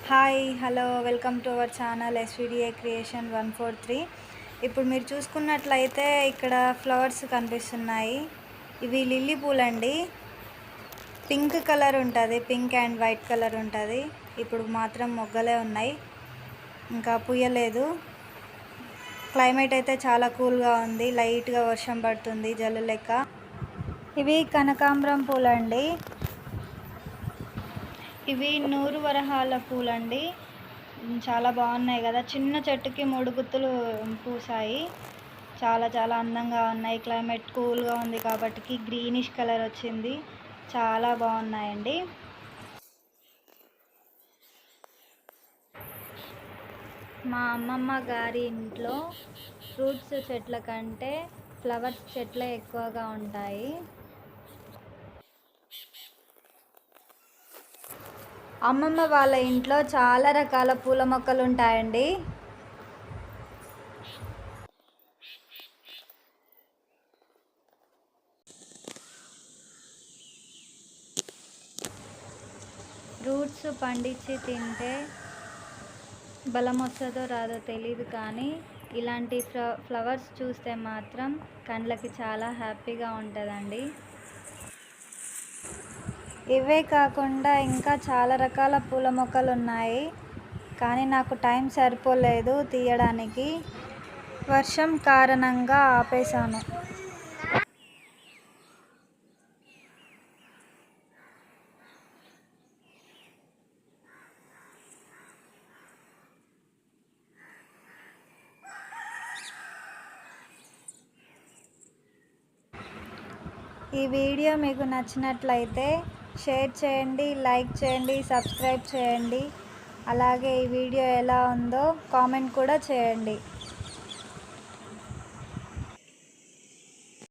Hi hello welcome to our channel SVDA creation 143. ఇప్పుడు మీరు చూసుకున్నట్లయితే ఇక్కడ ఫ్లవర్స్ కనిపిస్తున్నాయి. ఇవి లిల్లీ పూలండి. పింక్ కలర్ ఉంటుంది, పింక్ అండ్ వైట్ కలర్ ఉంటుంది. ఇప్పుడు మాత్రం మొగ్గలే ఉన్నాయి, ఇంకా పూయలేదు. క్లైమేట్ అయితే చాలా కూల్గా ఉంది, లైట్గా వర్షం పడుతుంది జల్లు లెక్క. ఇవి కనకాంబరం పూలండి. ఇవి నూరు వరహాల పూలండి. చాలా బాగున్నాయి కదా, చిన్న చెట్టుకి 3 గుత్తులు పూసాయి. చాలా చాలా అందంగా ఉన్నాయి. క్లైమేట్ కూల్గా ఉంది కాబట్టి గ్రీనిష్ కలర్ వచ్చింది. చాలా బాగున్నాయండి. మా అమ్మమ్మ గారి ఇంట్లో ఫ్రూట్స్ చెట్ల కంటే ఫ్లవర్స్ చెట్లే ఎక్కువగా ఉంటాయి. అమ్మమ్మ వాళ్ళ ఇంట్లో చాలా రకాల పూల మొక్కలు ఉంటాయండి. ఫ్రూట్స్ పండించి తింటే బలం వస్తుందో రాదో తెలీదు, కానీ ఇలాంటి ఫ్లవర్స్ చూస్తే మాత్రం కళ్ళకి చాలా హ్యాపీగా ఉంటుందండి. ఇవే కాకుండా ఇంకా చాలా రకాల పూల మొక్కలు ఉన్నాయి, కానీ నాకు టైం సరిపోలేదు తీయడానికి. వర్షం కారణంగా ఆపేశాను. ఈ వీడియో మీకు నచ్చినట్లయితే షేర్ చేయండి, లైక్ చేయండి, సబ్స్క్రైబ్ చేయండి. అలాగే ఈ వీడియో ఎలా ఉందో కామెంట్ కూడా చేయండి.